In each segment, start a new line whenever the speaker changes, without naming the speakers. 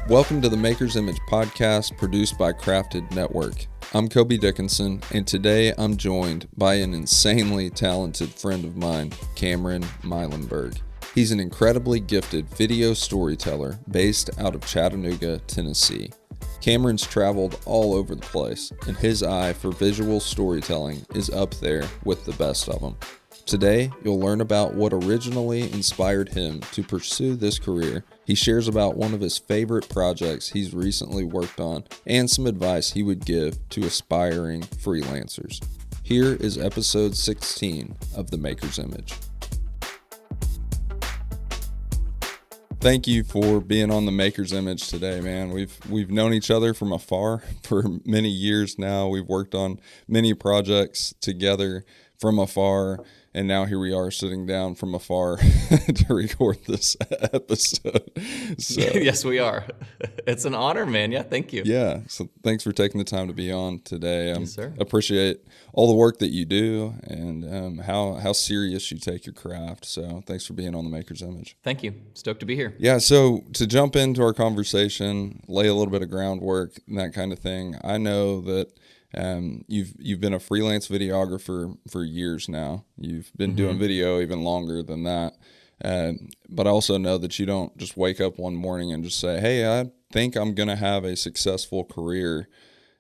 Welcome to the Maker's Image podcast produced by Crafted Network. I'm Koby Dickenson, and today I'm joined by an insanely talented friend of mine, Cameron Muilenburg. He's an incredibly gifted video storyteller based out of Chattanooga, Tennessee. Cameron's traveled all over the place, and his eye for visual storytelling is up there with the best of them. Today, you'll learn about what originally inspired him to pursue this career. He shares about one of his favorite projects he's recently worked on and some advice he would give to aspiring freelancers. Here is episode 16 of The Maker's Image. Thank you for being on The Maker's Image today, man. We've known each other from afar for many years now. We've worked on many projects together from afar. And now here we are sitting down from afar to record this episode. So,
yes, we are. It's an honor, man. Yeah, thank you.
Yeah, so thanks for taking the time to be on today.
Yes, sir.
Appreciate all the work that you do and how serious you take your craft. So thanks for being on The Maker's Image.
Thank you. Stoked to be here.
Yeah, so to jump into our conversation, lay a little bit of groundwork and that kind of thing, I know that you've been a freelance videographer for years now. You've been doing video even longer than that. But I also know that you don't just wake up one morning and just say, hey, I think I'm going to have a successful career,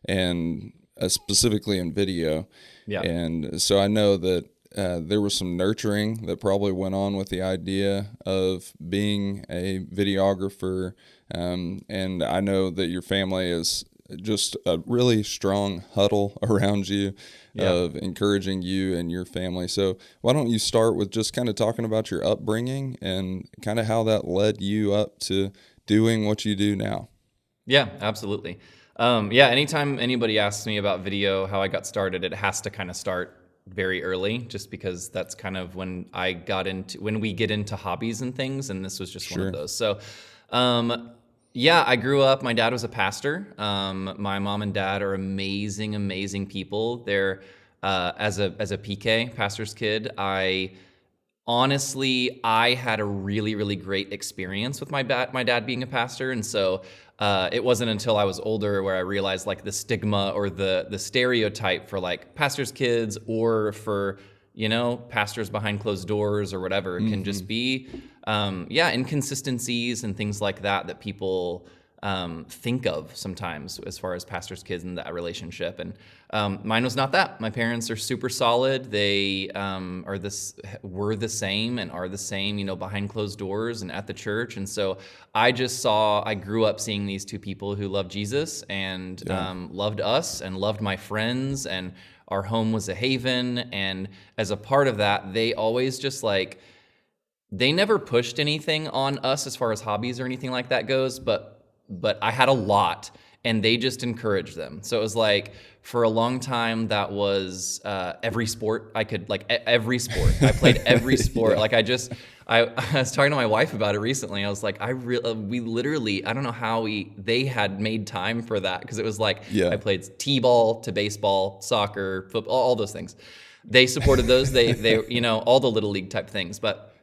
and specifically in video. Yeah. And so I know that there was some nurturing that probably went on with the idea of being a videographer. And I know that your family is just a really strong huddle around you of encouraging you and your family. So why don't you start with just kind of talking about your upbringing and kind of how that led you up to doing what you do now?
Yeah, absolutely. Anytime anybody asks me about video, how I got started, it has to kind of start very early, just because that's kind of when we get into hobbies and things, and this was just one of those. So, I grew up, my dad was a pastor. My mom and dad are amazing people. They're, as a PK, pastor's kid, I had a really great experience with my dad being a pastor. And so, it wasn't until I was older where I realized like the stigma or the stereotype for like pastor's kids or for, pastors behind closed doors or whatever can just be, inconsistencies and things like that people think of sometimes as far as pastors' kids and that relationship. And mine was not that. My parents are super solid. They were the same and are the same, behind closed doors and at the church. And so I grew up seeing these two people who loved Jesus and loved us and loved my friends, and our home was a haven. And as a part of that, they always just they never pushed anything on us as far as hobbies or anything like that goes, but I had a lot, and they just encouraged them. So it was like, for a long time, that was every sport I could, every sport. I played every sport. I was talking to my wife about it recently. I was like, we literally, I don't know how they had made time for that, because it was I played t-ball to baseball, soccer, football, all those things. They supported those. They all the little league type things. But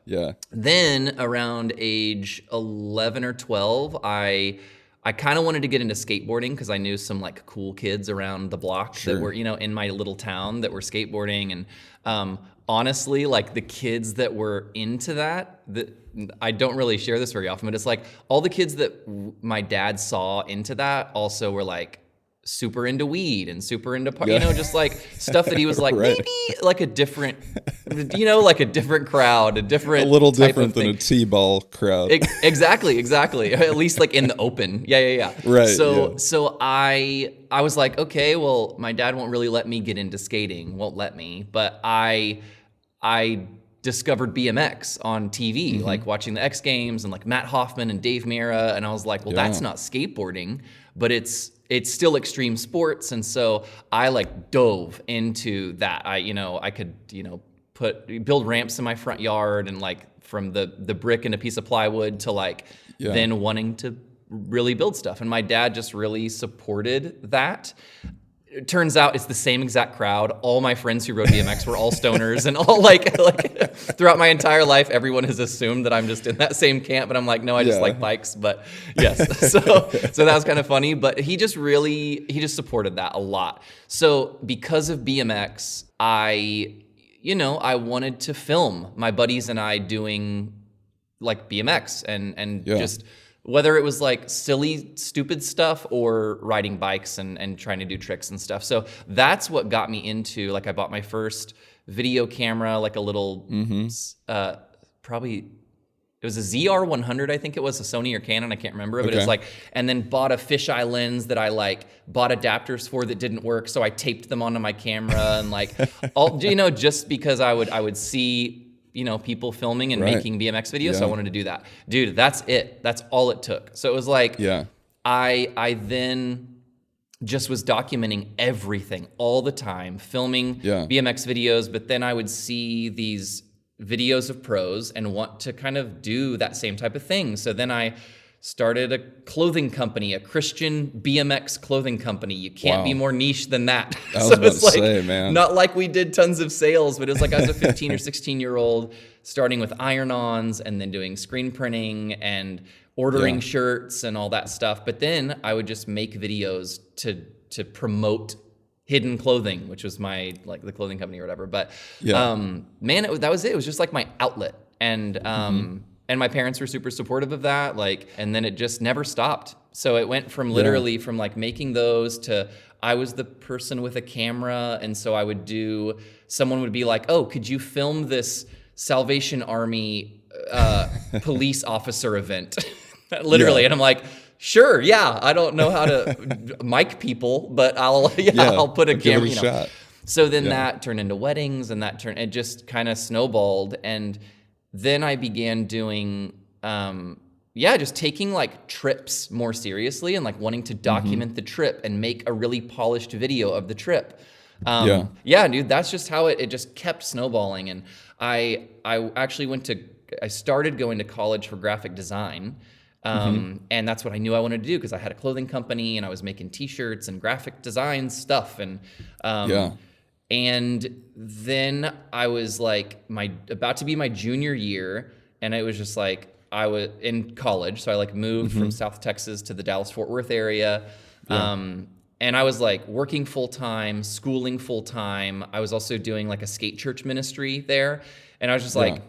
then around age 11 or 12, I kind of wanted to get into skateboarding, because I knew some cool kids around the block that were, in my little town that were skateboarding. And honestly, the kids that were into that, I don't really share this very often, but it's all the kids that my dad saw into that also were super into weed and super into, just stuff that he was maybe a different, a different crowd, a little different
than a t-ball crowd.
Exactly. At least in the open. Yeah.
Right.
So I was okay, well, my dad won't really let me get into skating, won't let me, but I discovered BMX on TV, watching the X Games and Matt Hoffman and Dave Mira, and I was that's not skateboarding, but it's still extreme sports. And so I dove into that. I could build ramps in my front yard, and from the brick and a piece of plywood to then wanting to really build stuff. And my dad just really supported that. it turns out it's the same exact crowd. All my friends who rode BMX were all stoners, and all like throughout my entire life, everyone has assumed that I'm just in that same camp. But I'm like, no, I just like bikes. But yes, so that was kind of funny. But he just supported that a lot. So because of BMX, I wanted to film my buddies and I doing like BMX and just. Whether it was like silly, stupid stuff or riding bikes and trying to do tricks and stuff. So that's what got me into, like, I bought my first video camera, like a little, probably, it was a ZR100, I think it was, a Sony or Canon, I can't remember. But it was like, and then bought a fisheye lens that I like bought adapters for that didn't work. So I taped them onto my camera and like, all, just because I would see, people filming and making BMX videos. So I wanted to do that. Dude, that's it. That's all it took. So it was like, I then just was documenting everything all the time, filming BMX videos, but then I would see these videos of pros and want to kind of do that same type of thing. So then I started a clothing company, a Christian BMX clothing company. You can't be more niche than that.
I was about to say, man.
Not like we did tons of sales, but it was like I was a 15 or 16-year-old starting with iron-ons and then doing screen printing and ordering shirts and all that stuff. But then I would just make videos to promote hidden clothing, which was my, like, the clothing company or whatever. But man, that was it. It was just like my outlet. And and my parents were super supportive of that, like, and then it just never stopped. So it went from literally from like making those to I was the person with a camera, and so I would do. Someone would be like, "Oh, could you film this Salvation Army police officer event?" Literally, and I'm like, "Sure, yeah. I don't know how to mic people, but I'll put a camera."
Give it a shot.
So then that turned into weddings, and it just kind of snowballed. And then I began doing, just taking like trips more seriously and like wanting to document the trip and make a really polished video of the trip. Dude, that's just how it just kept snowballing. And I actually I started going to college for graphic design. And that's what I knew I wanted to do because I had a clothing company and I was making t-shirts and graphic design stuff. And, and then I was like about to be my junior year, and it was just like I was in college, so I like moved from South Texas to the Dallas-Fort Worth area, and I was like working full time, schooling full time. I was also doing like a skate church ministry there, and I was just like,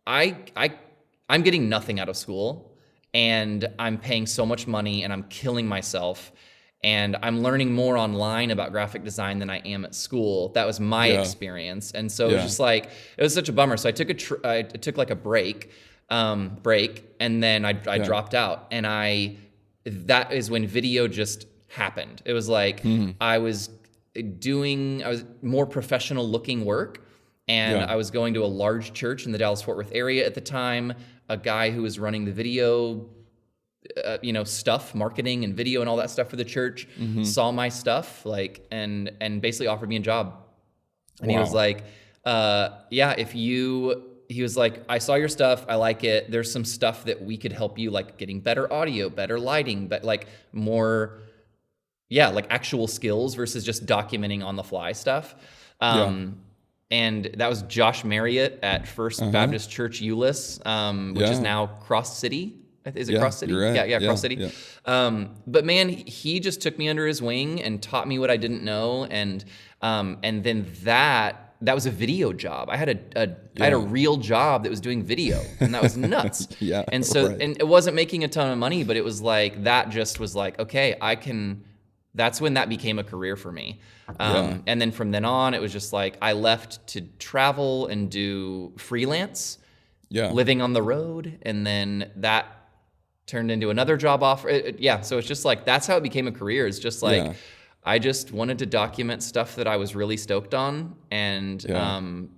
I'm getting nothing out of school, and I'm paying so much money, and I'm killing myself. And I'm learning more online about graphic design than I am at school. That was my experience. And so it was just like, it was such a bummer. So I took like a break, and then I dropped out. And that is when video just happened. It was like, I was more professional looking work. And I was going to a large church in the Dallas-Fort Worth area at the time. A guy who was running the video stuff, marketing and video and all that stuff for the church, saw my stuff, like, and basically offered me a job. And he was like, he was like, I saw your stuff, I like it. There's some stuff that we could help you, like getting better audio, better lighting, but like more, like actual skills versus just documenting on the fly stuff. And that was Josh Marriott at First Baptist Church Euless, which is now Cross City. Is it Cross City?
Right.
Yeah, Cross City. Yeah. But man, he just took me under his wing and taught me what I didn't know. And then that was a video job. I had a real job that was doing video, and that was nuts. And so, and it wasn't making a ton of money, but it was like, that just was like, okay, that's when that became a career for me. And then from then on, it was just like, I left to travel and do freelance, living on the road. And then that turned into another job offer. So it's just like, that's how it became a career. It's just like, I just wanted to document stuff that I was really stoked on. And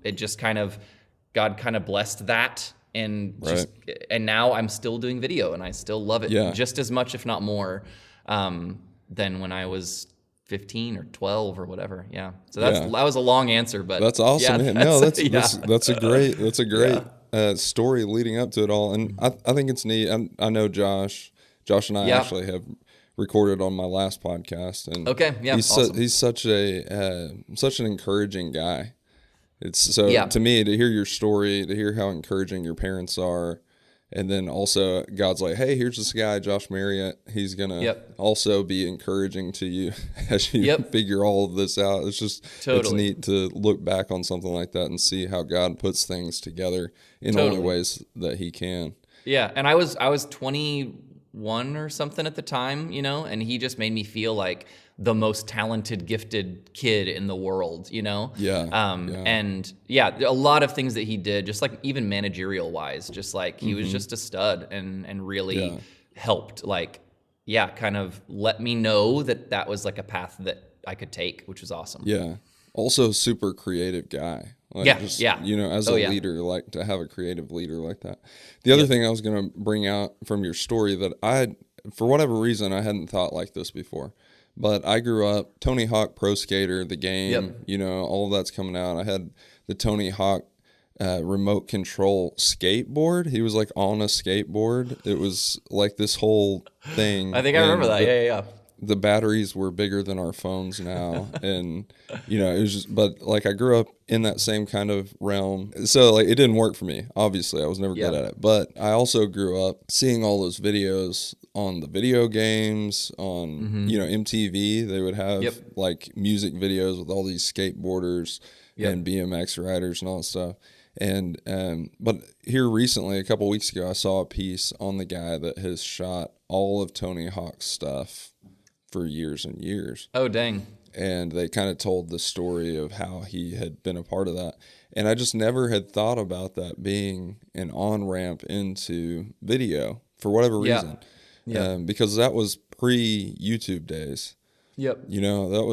it just God kind of blessed that. And and now I'm still doing video, and I still love it just as much, if not more, than when I was 15 or 12 or whatever. So that was a long answer, but
that's awesome. That's a great story leading up to it all. And I think it's neat. I know Josh and I actually have recorded on my last podcast, and
Okay, yeah, awesome.
He's such an encouraging guy. It's so
Yeah.
to me, to hear your story, to hear how encouraging your parents are, and then also God's like, hey, here's this guy, Josh Marriott. He's gonna also be encouraging to you as you figure all of this out. It's just it's neat to look back on something like that and see how God puts things together in only ways that He can.
Yeah, and I was 21 or something at the time, you know, and He just made me feel like the most talented, gifted kid in the world, you know? And a lot of things that He did, just like even managerial wise, just like He was just a stud and really helped, like, kind of let me know that was like a path that I could take, which was awesome.
Yeah. Also super creative guy. Like you know, as a leader, like to have a creative leader like that. The other thing I was going to bring out from your story that for whatever reason, I hadn't thought like this before. But I grew up, Tony Hawk Pro Skater, the game, you know, all of that's coming out. I had the Tony Hawk remote control skateboard. He was like on a skateboard. It was like this whole thing.
I think I remember that. Yeah.
The batteries were bigger than our phones now. And, you know, it was just, but like I grew up in that same kind of realm. So like it didn't work for me. Obviously, I was never good at it. But I also grew up seeing all those videos on the video games, on, you know, MTV. They would have like music videos with all these skateboarders and BMX riders and all that stuff. And but here recently, a couple weeks ago, I saw a piece on the guy that has shot all of Tony Hawk's stuff for years and years.
Oh, dang.
And they kind of told the story of how he had been a part of that. And I just never had thought about that being an on-ramp into video for whatever reason. Because that was pre-YouTube days. You know, that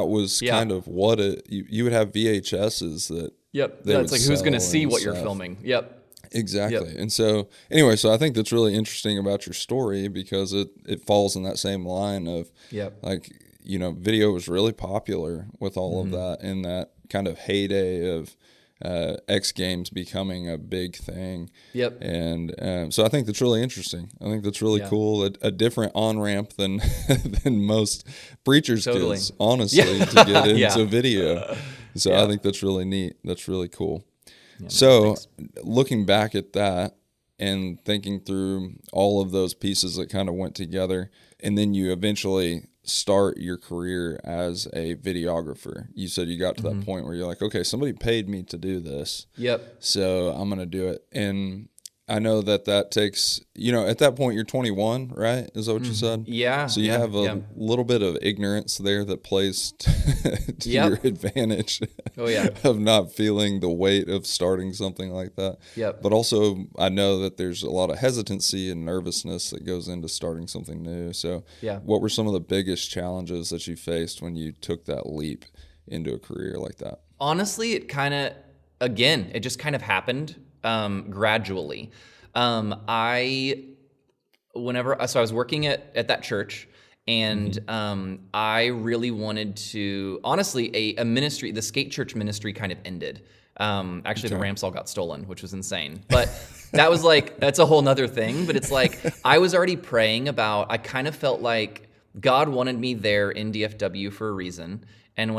was kind of what you would have VHSs that
it's like who's going to see what you're filming.
Exactly. And so anyway, so I think that's really interesting about your story because it falls in that same line of like, you know, video was really popular with all of that in that kind of heyday of X Games becoming a big thing. And so I think that's really interesting. I think that's really cool. A different on-ramp than most preachers' kids, honestly, to get into video. So I think that's really neat. That's really cool. So looking back at that and thinking through all of those pieces that kind of went together, and then you eventually start your career as a videographer. You said you got to that point where you're like, okay, somebody paid me to do this. So I'm going to do it. And I know that takes, you know, at that point you're 21, right? Is that what you said? So you have a little bit of ignorance there that plays to your advantage of not feeling the weight of starting something like that. But also I know that there's a lot of hesitancy and nervousness that goes into starting something new. So what were some of the biggest challenges that you faced when you took that leap into a career like that?
Honestly, it just kind of happened. Gradually. I was working at that church, and I really wanted to, honestly, a ministry, the skate church ministry kind of ended. Actually, the ramps all got stolen, which was insane. But that was like, that's a whole nother thing. But it's like, I was already praying about, I kind of felt like God wanted me there in DFW for a reason. And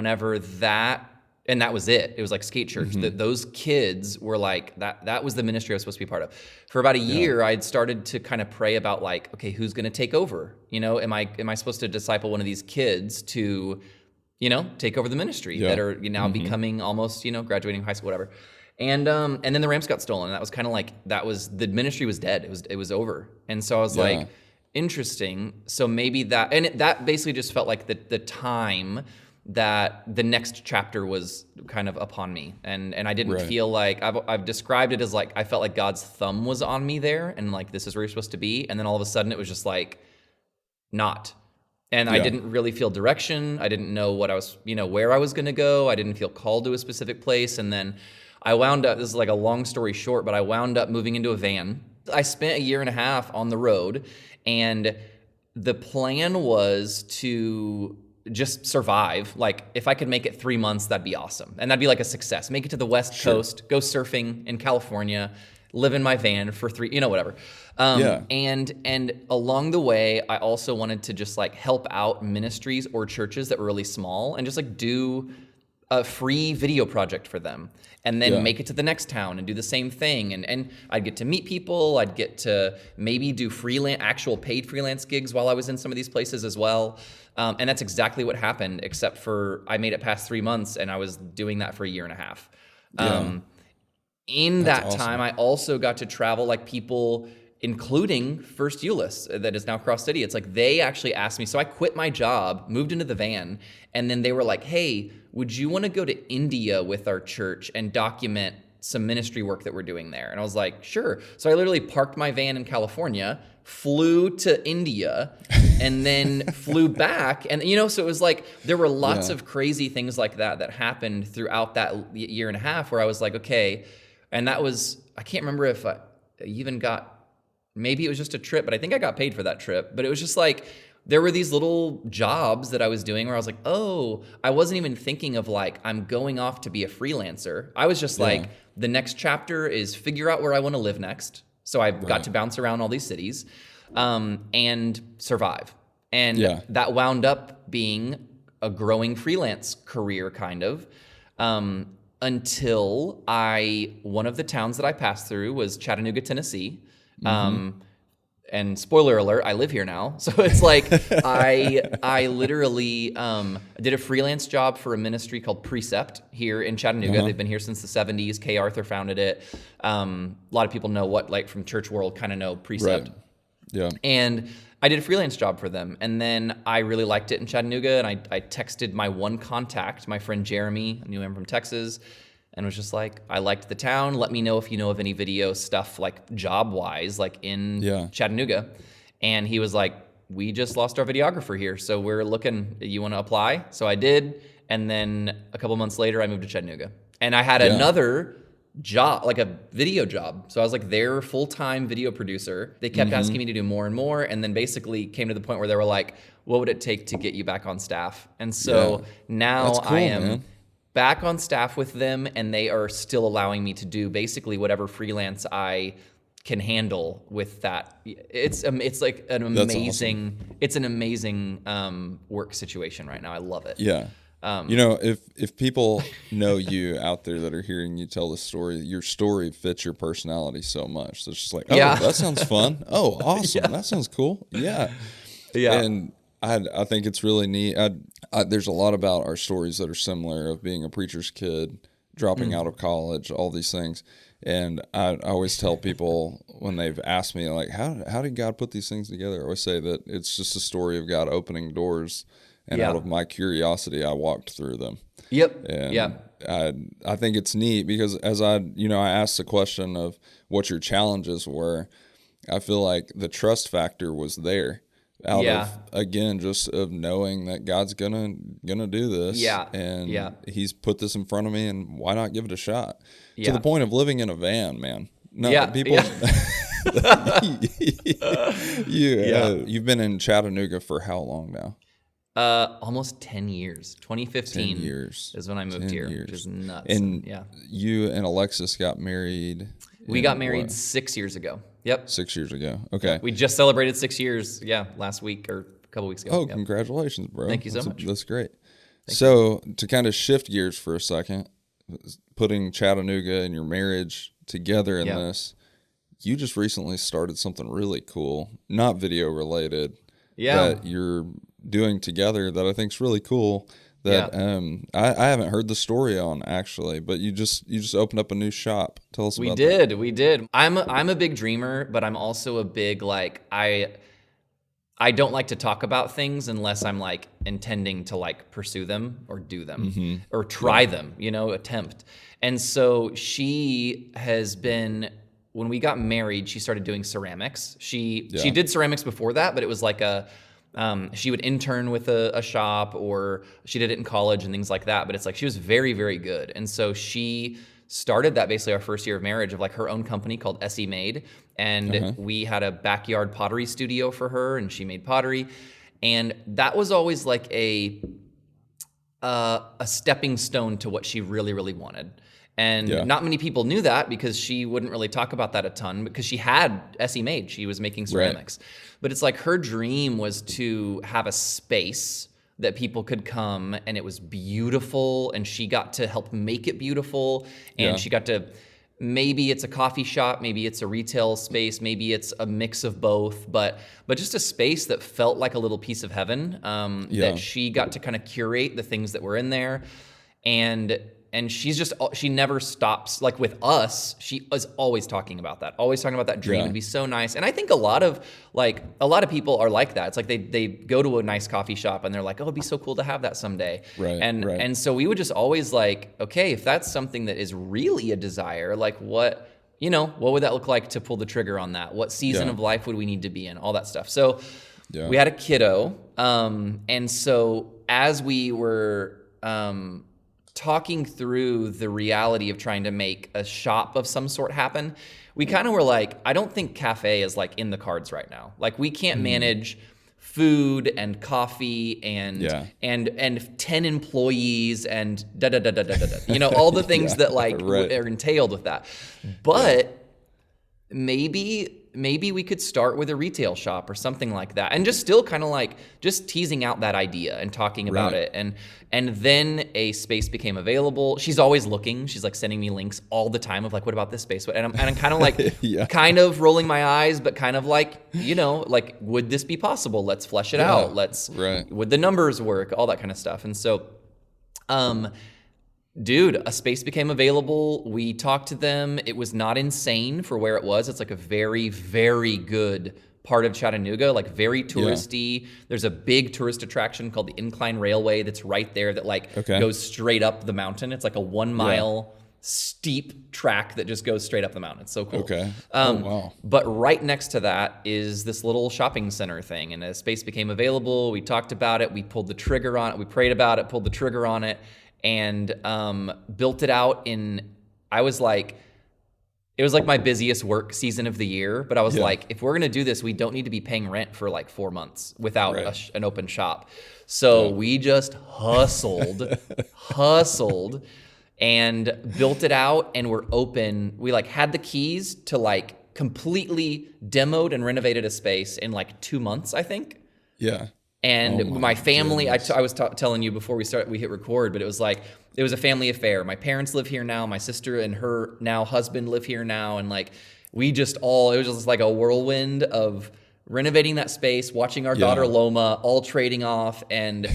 and that was it. It was like skate church. Those kids were like, that was the ministry I was supposed to be part of. For about a year, I'd started to kind of pray about like, okay, who's going to take over? You know, am I supposed to disciple one of these kids to, you know, take over the ministry that are now becoming almost, you know, graduating high school, whatever. And then the ramps got stolen. And that was kind of like, the ministry was dead. It was over. And so I was like, interesting. So maybe that basically just felt like the time that the next chapter was kind of upon me. And I didn't feel like, I've described it as like, I felt like God's thumb was on me there and like, this is where you're supposed to be. And then all of a sudden it was just like, not. And I didn't really feel direction. I didn't know what I was, you know, where I was going to go. I didn't feel called to a specific place. And then I wound up, this is like a long story short, but I wound up moving into a van. I spent a year and a half on the road, and the plan was to just survive. Like, if I could make it 3 months, that'd be awesome. And that'd be like a success. Make it to the West Coast, go surfing in California, live in my van for 3, whatever. And along the way, I also wanted to just like help out ministries or churches that were really small and just like do a free video project for them, and then make it to the next town and do the same thing. And I'd get to meet people. I'd get to maybe do actual paid freelance gigs while I was in some of these places as well. And that's exactly what happened, except for I made it past 3 months, and I was doing that for a year and a half. In that time, I also got to travel like people, including First Euless, that is now Cross City. It's like they actually asked me. So I quit my job, moved into the van, and then they were like, hey, would you want to go to India with our church and document some ministry work that we're doing there? And I was like, sure. So I literally parked my van in California, flew to India, and then flew back. And, so it was like there were lots of crazy things like that happened throughout that year and a half where I was like, okay. And that was, I can't remember if I even got, maybe it was just a trip, but I think I got paid for that trip. But it was just like, there were these little jobs that I was doing where I was like, oh, I wasn't even thinking of like, I'm going off to be a freelancer. I was just like, the next chapter is figure out where I want to live next. So I got to bounce around all these cities and survive. And that wound up being a growing freelance career kind of. Until one of the towns that I passed through was Chattanooga, Tennessee. And spoiler alert, I live here now. So it's like I literally did a freelance job for a ministry called Precept here in Chattanooga. They've been here since the 70s. Kay Arthur founded it. A lot of people know what, like from church world, kind of know Precept.
Right. Yeah.
And I did a freelance job for them. And then I really liked it in Chattanooga. And I texted my one contact, my friend Jeremy, I knew him from Texas, and was just like, I liked the town. Let me know if you know of any video stuff, like job-wise, like in Chattanooga. And he was like, we just lost our videographer here, so we're looking, you want to apply? So I did. And then a couple months later, I moved to Chattanooga. And I had another job, like a video job. So I was like their full-time video producer. They kept asking me to do more and more, and then basically came to the point where they were like, what would it take to get you back on staff? And so now cool, I am back on staff with them, and they are still allowing me to do basically whatever freelance I can handle with that. It's like an amazing, it's an amazing work situation right now. I love it.
Yeah. If people know you out there that are hearing you tell the story, your story fits your personality so much. So it's just like, oh, that sounds fun. Oh, awesome. That sounds cool. Yeah. Yeah. And I think it's really neat. There's a lot about our stories that are similar, of being a preacher's kid, dropping out of college, all these things. And I always tell people when they've asked me, like, how did God put these things together? I always say that it's just a story of God opening doors. And out of my curiosity, I walked through them.
Yep.
And I think it's neat because as I asked the question of what your challenges were, I feel like the trust factor was there. Out of, again, just of knowing that God's gonna do this. And He's put this in front of me, and why not give it a shot? To the point of living in a van, man. No, people. You've been in Chattanooga for how long now?
Almost 10 years. 2015
10 years.
Is when I moved here, which is nuts.
And you and Alexis got married.
We got married 6 years ago. Yep.
6 years ago. Okay.
We just celebrated 6 years. last week or a couple weeks ago.
Oh, congratulations, bro.
Thank you so much.
That's great. So to kind of shift gears for a second, putting Chattanooga and your marriage together in this, you just recently started something really cool, not video related, that you're doing together that I think is really cool. That I haven't heard the story on actually, but you just opened up a new shop. Tell us about that.
We did. I'm a big dreamer, but I'm also a big like I don't like to talk about things unless I'm like intending to like pursue them or do them or try them, attempt. And so she has been, when we got married, she started doing ceramics. She did ceramics before that, but it was like she would intern with a shop, or she did it in college and things like that. But it's like she was very, very good. And so she started that basically our first year of marriage of like her own company called SE Made. And we had a backyard pottery studio for her, and she made pottery. And that was always like a stepping stone to what she really, really wanted. And
Yeah.
not many people knew that because she wouldn't really talk about that a ton because she had SE made. She was making ceramics. But it's like her dream was to have a space that people could come and it was beautiful and she got to help make it beautiful and she got to, maybe it's a coffee shop, maybe it's a retail space, maybe it's a mix of both, but just a space that felt like a little piece of heaven, that she got to kind of curate the things that were in there. And she never stops. Like with us, she is always talking about that dream. It'd be so nice. And I think a lot of people are like that. It's like they go to a nice coffee shop and they're like, oh, it'd be so cool to have that someday.
Right.
And so we would just always like, okay, if that's something that is really a desire, like what would that look like to pull the trigger on that? What season of life would we need to be in? All that stuff. So we had a kiddo. And so as we were, talking through the reality of trying to make a shop of some sort happen, we kind of were like, I don't think cafe is like in the cards right now. Like we can't manage food and coffee and 10 employees and all the things that like are entailed with that. But maybe we could start with a retail shop or something like that and just still kind of like just teasing out that idea and talking about it. And then a space became available. She's always looking. She's like sending me links all the time of like, what about this space? And I'm kind of like, kind of rolling my eyes, but kind of like, like, would this be possible? Let's flesh it out. Would the numbers work? All that kind of stuff. And so, dude, a space became available. We talked to them. It was not insane for where it was. It's like a very, very good part of Chattanooga, like very touristy. There's a big tourist attraction called the Incline Railway that's right there that like goes straight up the mountain. It's like a 1 mile steep track that just goes straight up the mountain. It's so cool.
Wow.
But right next to that is this little shopping center thing, and a space became available. We talked about it. We pulled the trigger on it. We prayed about it, pulled the trigger on it, and built it out it was like my busiest work season of the year, but I was like, if we're going to do this, we don't need to be paying rent for like 4 months without an open shop. So we just hustled and built it out, and we're open. We like had the keys to like completely demoed and renovated a space in like 2 months, I think.
Yeah.
And my family, I was telling you before we hit record, but it was a family affair. My parents live here now. My sister and her now husband live here now. And like, it was just like a whirlwind of renovating that space, watching our daughter Loma, all trading off. And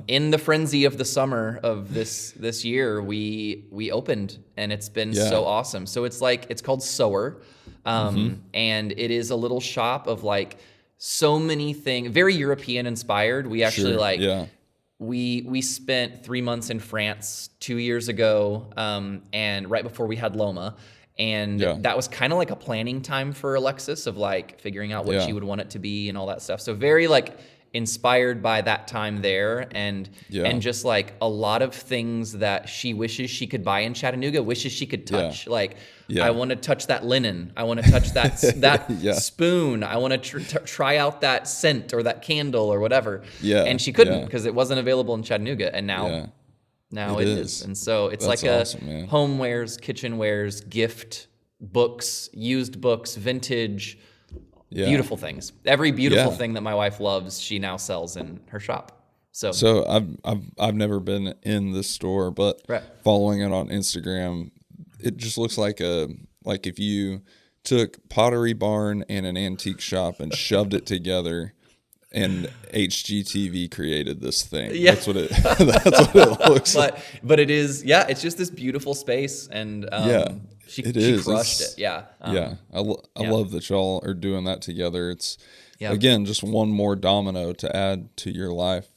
in the frenzy of the summer of this year, we opened, and it's been so awesome. So it's called Sower. And it is a little shop of like, so many things, very European inspired. We actually we spent 3 months in France 2 years ago, and right before we had Loma, and that was kind of like a planning time for Alexis of like figuring out what she would want it to be and all that stuff. So very like inspired by that time there, and just like a lot of things that she wishes she could buy in Chattanooga, wishes she could touch. I want to touch that linen. I want to touch that spoon. I want to try out that scent or that candle or whatever. And she couldn't because it wasn't available in Chattanooga, and now it is. And so it's That's like awesome, a homewares, kitchenwares, gift, books, used books, vintage. Beautiful things. Every beautiful thing that my wife loves, she now sells in her shop. So I've never been in this store, but following it on Instagram, it just looks like if you took Pottery Barn and an antique shop and shoved it together, and HGTV created this thing. That's what it looks like. But it is, it's just this beautiful space, and she crushed it.
I love that y'all are doing that together. It's again just one more domino to add to your life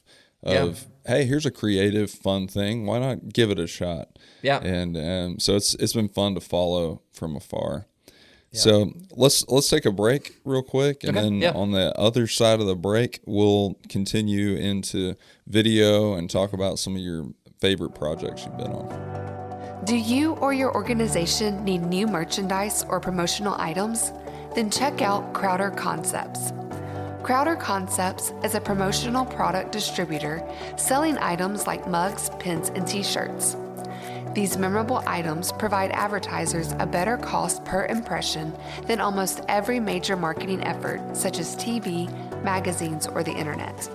of hey, here's a creative, fun thing. Why not give it a shot? And so it's been fun to follow from afar. So let's take a break real quick, and then on the other side of the break, we'll continue into video and talk about some of your favorite projects you've been on.
Do you or your organization need new merchandise or promotional items? Then check out Crowder Concepts. Crowder Concepts is a promotional product distributor selling items like mugs, pins, and t-shirts. These memorable items provide advertisers a better cost per impression than almost every major marketing effort, such as TV, magazines, or the internet.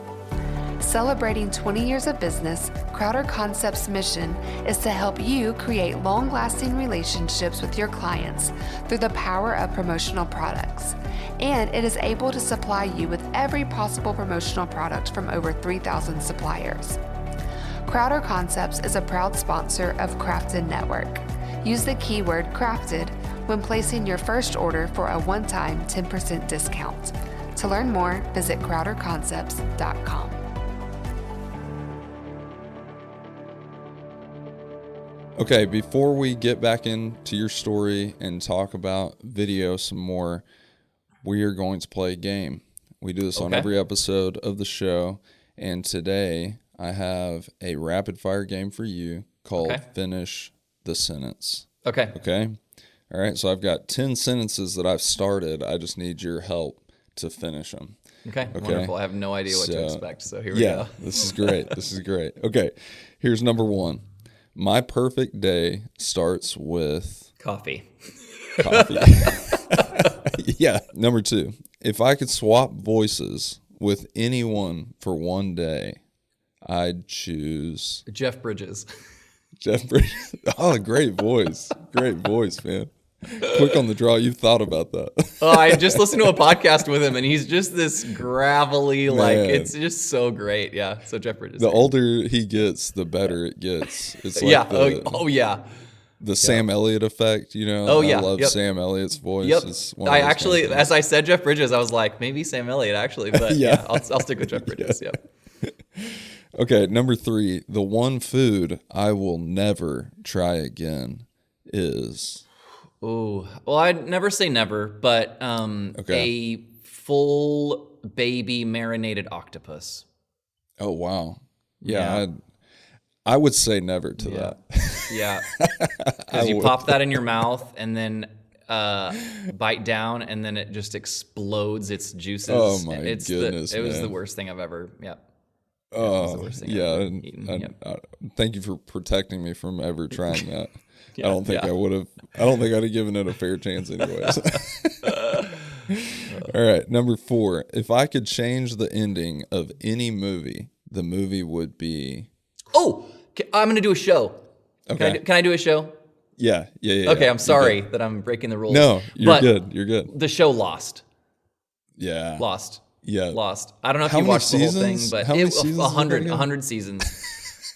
Celebrating 20 years of business, Crowder Concepts' mission is to help you create long-lasting relationships with your clients through the power of promotional products. And it is able to supply you with every possible promotional product from over 3,000 suppliers. Crowder Concepts is a proud sponsor of Crafted Network. Use the keyword crafted when placing your first order for a one-time 10% discount. To learn more, visit crowderconcepts.com.
Okay, before we get back into your story and talk about video some more, we are going to play a game. We do this on every episode of the show, and today I have a rapid fire game for you called Finish the Sentence. Okay? All right, so I've got 10 sentences that I've started. I just need your help to finish them.
Okay, wonderful. I have no idea what to expect, so here we go.
This is great. This is great. Okay, here's number one. My perfect day starts with...
Coffee.
Yeah. Number two. If I could swap voices with anyone for one day, I'd choose...
Jeff Bridges.
Jeff Bridges. Oh, great voice. Great voice, man. Quick on the draw. You've thought about that.
Oh, I just listened to a podcast with him, and he's just this gravelly, it's just so great. Yeah, so Jeff Bridges.
The older he gets, the better it gets. It's like the Sam Elliott effect, you know? I love Sam Elliott's voice. It's one of
I actually, as I said Jeff Bridges, I was like, maybe Sam Elliott, actually. But I'll stick with Jeff Bridges.
Okay, number three. The one food I will never try again is...
Oh, well, I'd never say never, but a full baby marinated octopus.
Oh, wow. Yeah. I would say never to that.
Yeah. Because you pop that in your mouth and then bite down and then it just explodes its juices.
Oh, my goodness,
It was the worst thing I've ever,
Oh, yeah. Thank you for protecting me from ever trying that. I don't think I would have. I don't think I'd have given it a fair chance anyways. All right, number four. If I could change the ending of any movie, the movie would be...
Oh, I'm going to do a show.
Okay.
Can I do a show?
Yeah.
Okay, I'm sorry that I'm breaking the rules.
No, you're good. You're good.
The show Lost.
Yeah.
Lost.
Yeah.
Lost. I don't know if you watched the whole thing, but it was 100 seasons.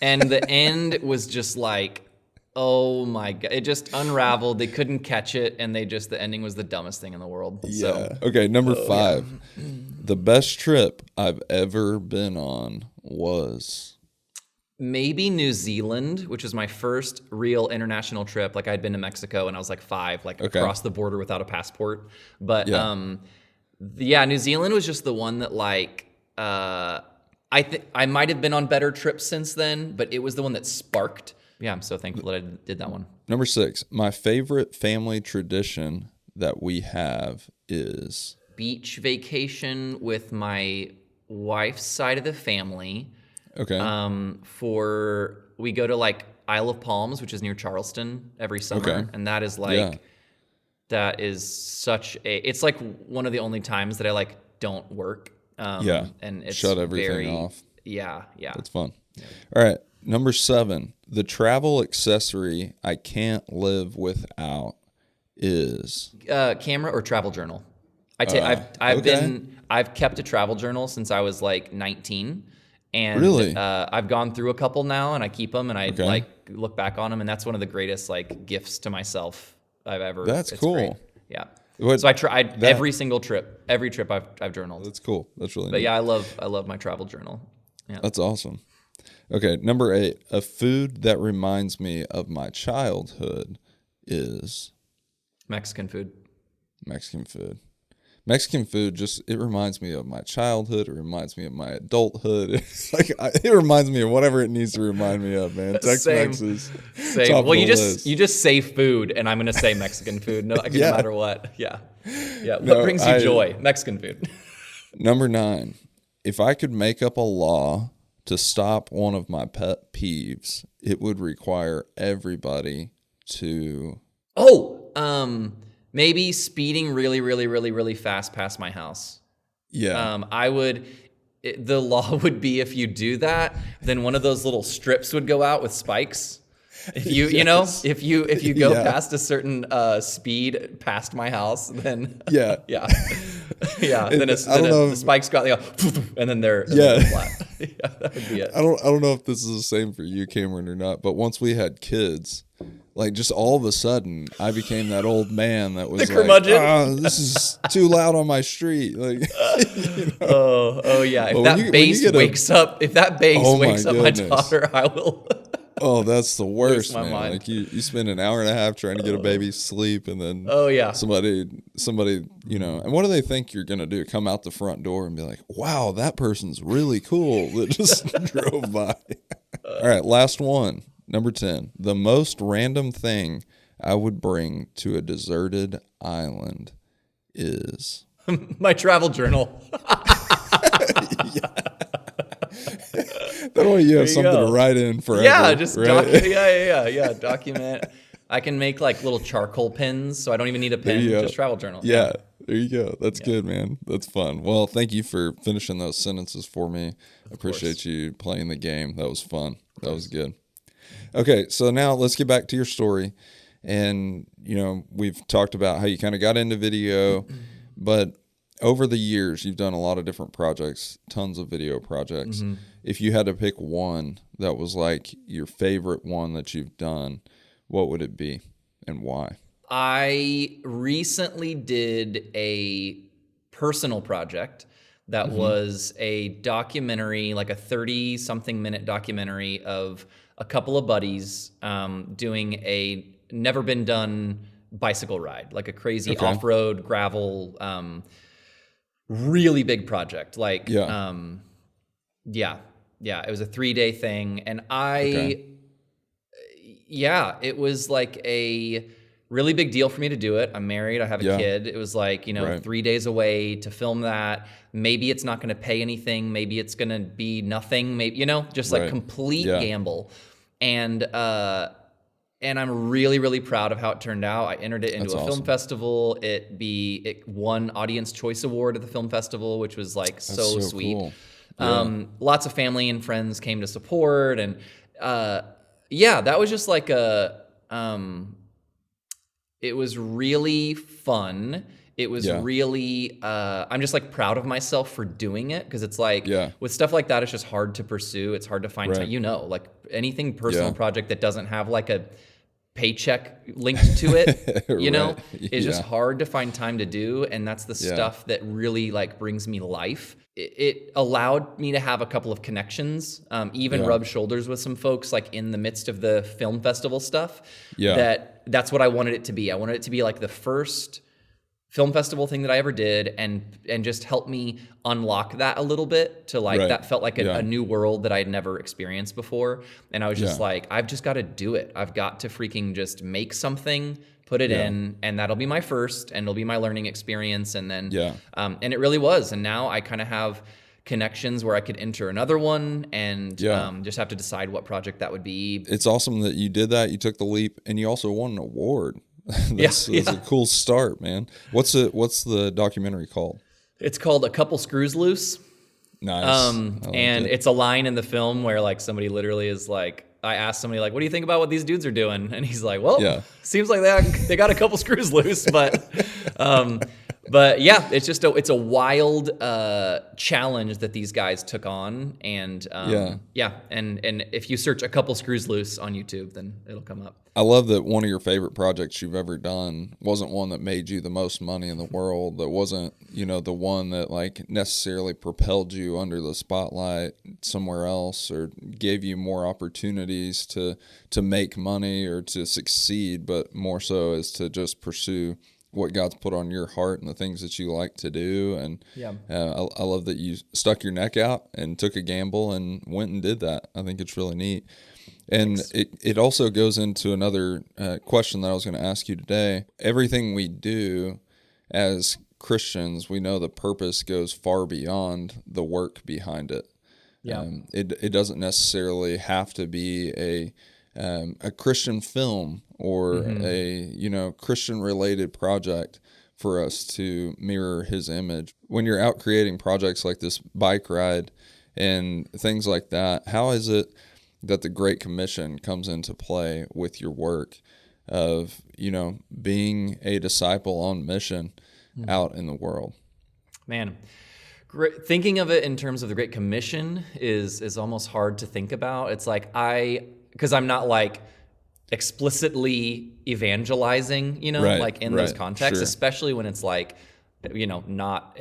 And the end was just like... Oh my God. It just unraveled. They couldn't catch it. And the ending was the dumbest thing in the world.
Yeah. Okay. Number five. Yeah. The best trip I've ever been on was...
Maybe New Zealand, which is my first real international trip. Like I'd been to Mexico and I was like 5, across the border without a passport. But New Zealand was just the one that I might have been on better trips since then, but it was the one that sparked. Yeah, I'm so thankful that I did that one.
Number 6, my favorite family tradition that we have is...
Beach vacation with my wife's side of the family.
Okay.
We go to Isle of Palms, which is near Charleston, every summer. And that is that is such a... It's one of the only times that I don't work. And it's
shut everything off.
Yeah.
That's fun. Yeah. All right. Number 7, the travel accessory I can't live without is...
camera or travel journal. I've kept a travel journal since I was 19. And
really?
I've gone through a couple now and I keep them and I look back on them. And that's one of the greatest gifts to myself I've ever...
That's cool.
Great. Yeah. So I tried every single trip. Every trip I've journaled.
That's cool. That's really
neat. But
yeah,
I love my travel journal. Yeah.
That's awesome. Okay, number 8, a food that reminds me of my childhood is...
Mexican food.
Mexican food it reminds me of my childhood. It reminds me of my adulthood. It's it reminds me of whatever it needs to remind me of, man. Tex-Mex is
same. Well, you just say food, and I'm gonna say Mexican food. No matter what. Yeah. What brings you joy? Mexican food.
Number 9, if I could make up a law to stop one of my pet peeves, it would require everybody to...
Maybe speeding really, really, really, really fast past my house.
Yeah.
The law would be if you do that, then one of those little strips would go out with spikes. If you, if you go past a certain speed past my house, then
yeah.
Then the spikes go out, they go, and then they're flat. That would be it.
I don't know if this is the same for you, Cameron, or not, but once we had kids, like just all of a sudden, I became that old man that was
the curmudgeon.
This is too loud on my street. Like,
oh yeah. If that bass wakes up my daughter, I will.
Oh, that's the worst, man. Mind. Like you spend an hour and a half trying to get a baby sleep, and then somebody, and what do they think you're gonna do? Come out the front door and be like, "Wow, that person's really cool that just drove by." All right, last one, number 10. The most random thing I would bring to a deserted island is
my travel journal.
That way you have something to write in forever.
Yeah, just
right?
document. I can make like little charcoal pins, so I don't even need a pen. Just travel journal.
Yeah, there you go. That's good, man. That's fun. Well, thank you for finishing those sentences for me. I appreciate you playing the game. That was fun. That was good. Okay, so now let's get back to your story. And, we've talked about how you kind of got into video, but over the years, you've done a lot of different projects, tons of video projects. Mm-hmm. If you had to pick one that was like your favorite one that you've done, what would it be and why?
I recently did a personal project that was a documentary, like a 30-something minute documentary of a couple of buddies doing a never-been-done bicycle ride, like a crazy off-road gravel really big project. Like, it was a 3-day thing. And it was like a really big deal for me to do it. I'm married. I have a kid. It was like, 3 days away to film that. Maybe it's not going to pay anything. Maybe it's going to be nothing. Maybe, just like complete gamble. And I'm really, really proud of how it turned out. I entered it into a film festival. It won Audience Choice Award at the film festival, which was like so sweet. Cool. Lots of family and friends came to support, and that was just like it was really fun. It was really, I'm just like proud of myself for doing it, because it's like with stuff like that, it's just hard to pursue. It's hard to find time, like anything personal project that doesn't have like a paycheck linked to it, it's just hard to find time to do. And that's the stuff that really like brings me life. It allowed me to have a couple of connections, even rub shoulders with some folks like in the midst of the film festival stuff. That's what I wanted it to be. I wanted it to be like the first film festival thing that I ever did, and just help me unlock that a little bit to like, that felt like a new world that I had never experienced before. And I was just like, I've just got to do it. I've got to freaking just make something, put it in, and that'll be my first, and it'll be my learning experience. And then, and it really was. And now I kind of have connections where I could enter another one, and just have to decide what project that would be.
It's awesome that you did that. You took the leap, and you also won an award. That's a cool start, man. What's the documentary called?
It's called A Couple Screws Loose.
Nice.
And it's a line in the film where like somebody literally is like, I asked somebody like, what do you think about what these dudes are doing? And he's like, well, seems like they got a couple screws loose, but it's just it's a wild challenge that these guys took on, and and if you search A Couple Screws Loose on YouTube, then it'll come up.
I love that one of your favorite projects you've ever done wasn't one that made you the most money in the world, that wasn't, the one that like necessarily propelled you under the spotlight somewhere else or gave you more opportunities to make money or to succeed, but more so as to just pursue what God's put on your heart and the things that you like to do. And I love that you stuck your neck out and took a gamble and went and did that. I think it's really neat. And it also goes into another question that I was going to ask you today. Everything we do as Christians, we know the purpose goes far beyond the work behind it. It doesn't necessarily have to be a Christian film or a Christian related project for us to mirror his image. When you're out creating projects like this bike ride and things like that, how is it that the Great Commission comes into play with your work of, being a disciple on mission out in the world?
Man, thinking of it in terms of the Great Commission is almost hard to think about. It's like because I'm not like explicitly evangelizing, like in those contexts, especially when it's like, not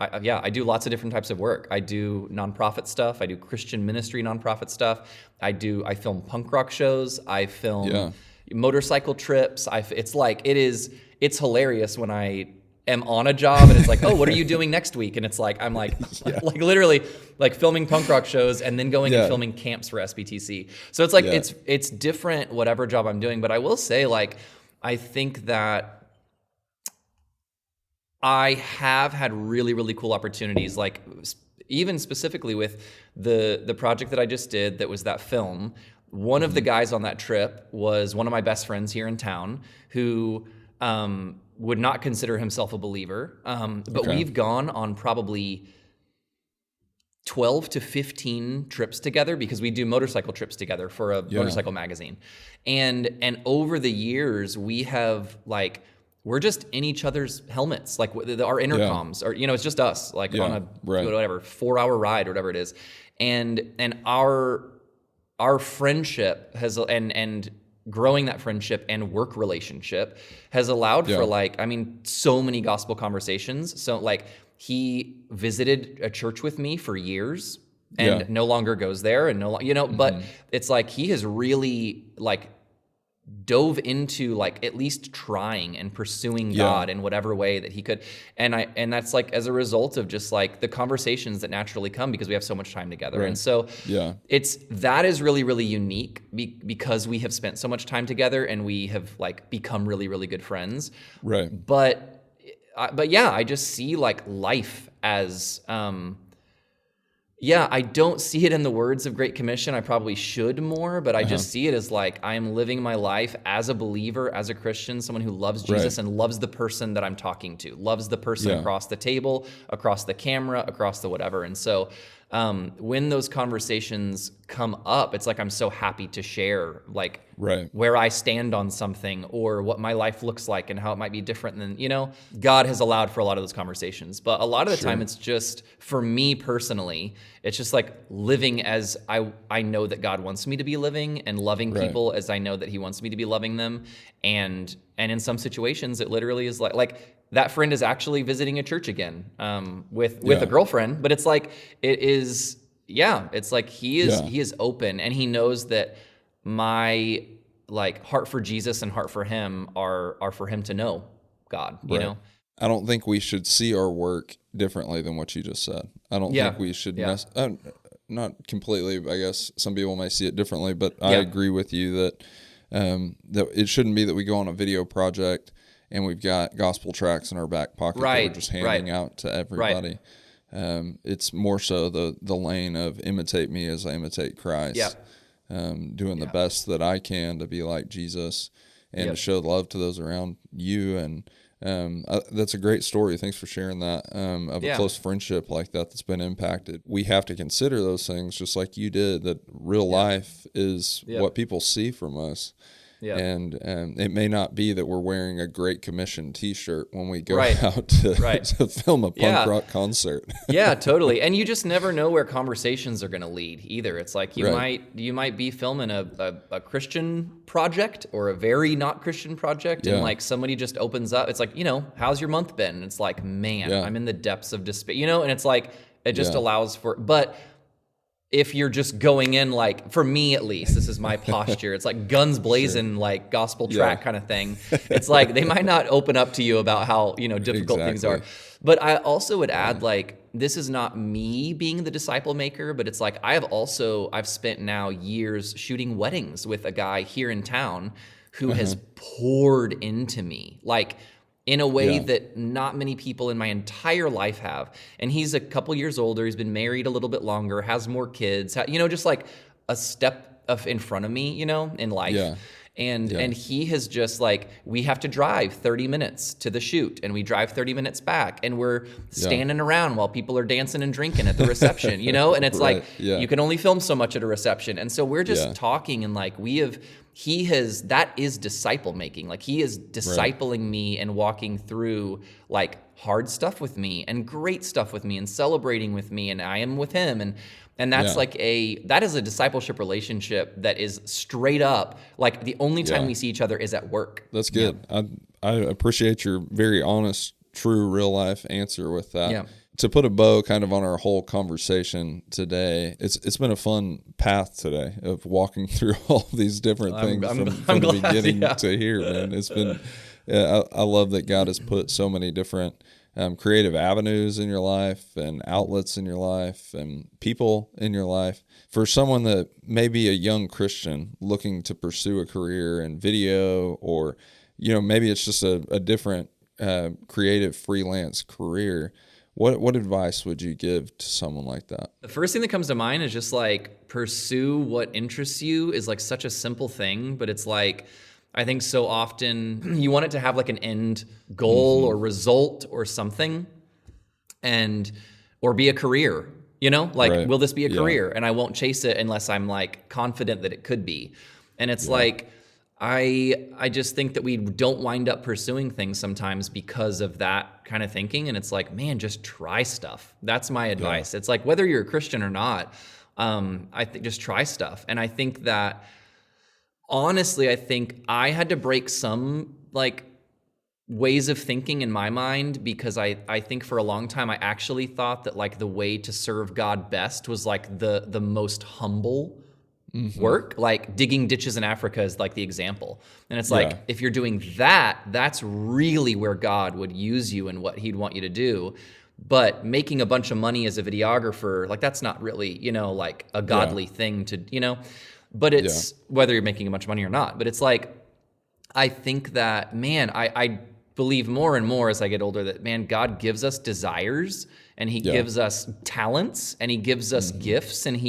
I do lots of different types of work. I do nonprofit stuff. I do Christian ministry nonprofit stuff. I film punk rock shows. I film motorcycle trips. It's hilarious when I am on a job and it's like, oh, what are you doing next week? And it's like, I'm like, like literally like filming punk rock shows and then going and filming camps for SBTC. So it's like, it's different, whatever job I'm doing. But I will say, like, I think that I have had really, really cool opportunities, like even specifically with the project that I just did, that was that film. One of the guys on that trip was one of my best friends here in town who, would not consider himself a believer. But we've gone on probably 12 to 15 trips together because we do motorcycle trips together for a motorcycle magazine. And over the years, we have we're just in each other's helmets, like our intercoms, or, it's just us, like on a whatever 4-hour ride or whatever it is. And our friendship has, and growing that friendship and work relationship has allowed for so many gospel conversations. So he visited a church with me for years and no longer goes there and but it's like he has really dove into at least trying and pursuing God in whatever way that he could. And that's as a result of just the conversations that naturally come because we have so much time together. Right. And so that is really, really unique because we have spent so much time together and we have become really, really good friends.
Right.
But I just see life as, I don't see it in the words of Great Commission. I probably should more, but I just see it as I am living my life as a believer, as a Christian, someone who loves Jesus and loves the person that I'm talking to, loves the person across the table, across the camera, across the whatever. And so when those conversations come up, it's I'm so happy to share where I stand on something or what my life looks like and how it might be different than, God has allowed for a lot of those conversations. But a lot of the time it's just, for me personally, it's just living as I know that God wants me to be living and loving people as I know that he wants me to be loving them. And in some situations, it literally is that friend is actually visiting a church again with a girlfriend, but it's he is open and he knows that my heart for Jesus and heart for him are for him to know God, you know?
I don't think we should see our work differently than what you just said. I don't think we should, not completely, I guess some people may see it differently, but I agree with you that it shouldn't be that we go on a video project and we've got gospel tracks in our back pocket that we're just handing out to everybody. It's more so the lane of imitate me as I imitate Christ, doing the best that I can to be like Jesus and to show love to those around you. And that's a great story. Thanks for sharing that, of a close friendship like that's been impacted. We have to consider those things just like you did, that real life is what people see from us. Yeah. And it may not be that we're wearing a Great Commission T-shirt when we go out to film a punk rock concert.
Yeah, totally. And you just never know where conversations are going to lead either. It's you might be filming a Christian project or a very not Christian project, and somebody just opens up. It's how's your month been? And it's man, I'm in the depths of despair. And it's it just allows for, but. If you're just going in for me at least, this is my posture. It's guns blazing, gospel track kind of thing. It's they might not open up to you about how difficult things are. But I also would add this is not me being the disciple maker, but it's I've spent now years shooting weddings with a guy here in town who has poured into me. in a way that not many people in my entire life have. And he's a couple years older. He's been married a little bit longer, has more kids, just like a step in front of me, in life.
Yeah.
And he has just like, we have to drive 30 minutes to the shoot, and we drive 30 minutes back, and we're standing around while people are dancing and drinking at the reception, and it's like, you can only film so much at a reception. And so we're just talking, and like that is disciple making. Like he is discipling me and walking through like hard stuff with me and great stuff with me and celebrating with me, and I am with him. And that's that is a discipleship relationship that is straight up, like the only time we see each other is at work.
That's good. Yeah. I appreciate your very honest, true, real life answer with that. Yeah. To put a bow kind of on our whole conversation today, it's been a fun path today of walking through all these different things from the beginning to here, man. It's been, I love that God has put so many different creative avenues in your life and outlets in your life and people in your life. For someone that may be a young Christian looking to pursue a career in video, or, maybe it's just a different creative freelance career, what advice would you give to someone like that?
The first thing that comes to mind is just like pursue what interests you. Is like such a simple thing, but it's like, I think so often you want it to have like an end goal or result or something, or be a career, will this be a career? And I won't chase it unless I'm like confident that it could be. And it's like, I just think that we don't wind up pursuing things sometimes because of that kind of thinking. And it's like, man, just try stuff. That's my advice. It's like, whether you're a Christian or not, I think just try stuff. And I think that, honestly, I think I had to break some like ways of thinking in my mind, because I think for a long time I actually thought that like the way to serve God best was like the most humble work, like digging ditches in Africa is like the example. And it's like, if you're doing that, that's really where God would use you and what he'd want you to do. But making a bunch of money as a videographer, like that's not really, like a godly thing to, but it's whether you're making a bunch of money or not. But it's like, I think that, man, I believe more and more as I get older that, man, God gives us desires, and he gives us talents, and he gives us gifts, and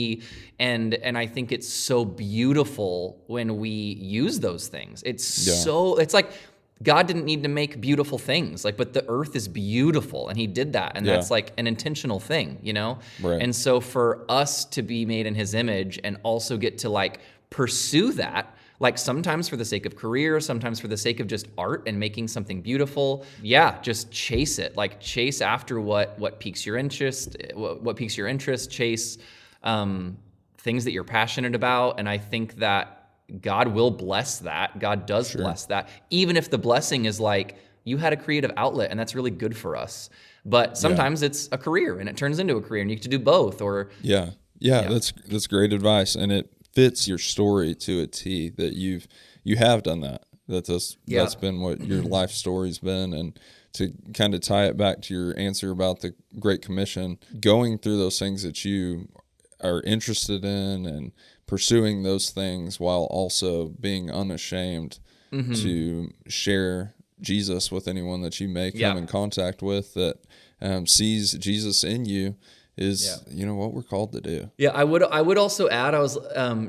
and I think it's so beautiful when we use those things. It's like God didn't need to make beautiful things, like, but the earth is beautiful, and he did that, and that's like an intentional thing, Right. And so for us to be made in his image and also get to like pursue that, like sometimes for the sake of career, sometimes for the sake of just art and making something beautiful, just chase it. Like chase after what piques your interest, chase things that you're passionate about, and I think that God will bless that. God does bless that, even if the blessing is like, you had a creative outlet and that's really good for us. But sometimes it's a career and it turns into a career and you get to do both. Or
that's great advice, and it fits your story to a T that you have done that. That's been what your life story's been. And to kind of tie it back to your answer about the Great Commission, going through those things that you are interested in and pursuing those things while also being unashamed to share Jesus with anyone that you may come in contact with that sees Jesus in you is what we're called to do.
Yeah, I would also add, I was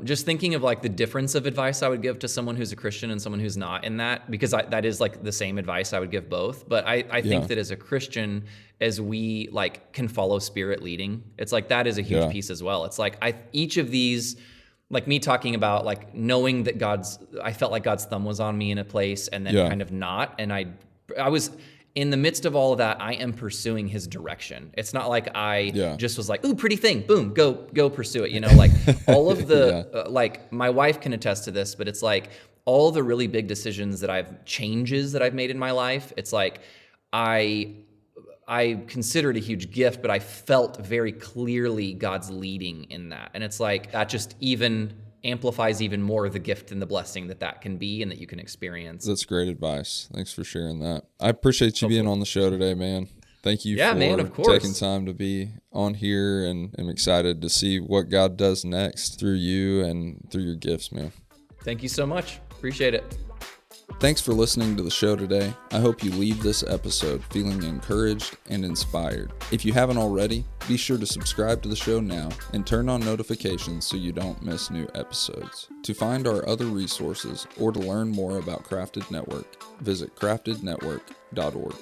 just thinking of like the difference of advice I would give to someone who's a Christian and someone who's not in that, because that is like the same advice I would give both. But I think that as a Christian, as we like can follow Spirit leading, it's like that is a huge piece as well. It's like each of these, like me talking about like knowing that I felt like God's thumb was on me in a place and then kind of not. And I was in the midst of all of that, I am pursuing his direction. It's not like I just was like, ooh, pretty thing, boom, go pursue it. Like all of the, like my wife can attest to this, but it's like all the really big decisions changes that I've made in my life. It's like, I consider it a huge gift, but I felt very clearly God's leading in that. And it's like, that just even amplifies even more the gift and the blessing that can be and that you can experience.
That's great advice. Thanks for sharing that. I appreciate you being on the show today, man. Thank you for taking time to be on here, and I'm excited to see what God does next through you and through your gifts, man.
Thank you so much. Appreciate it.
Thanks for listening to the show today. I hope you leave this episode feeling encouraged and inspired. If you haven't already, be sure to subscribe to the show now and turn on notifications so you don't miss new episodes. To find our other resources or to learn more about Crafted Network, visit craftednetwork.org.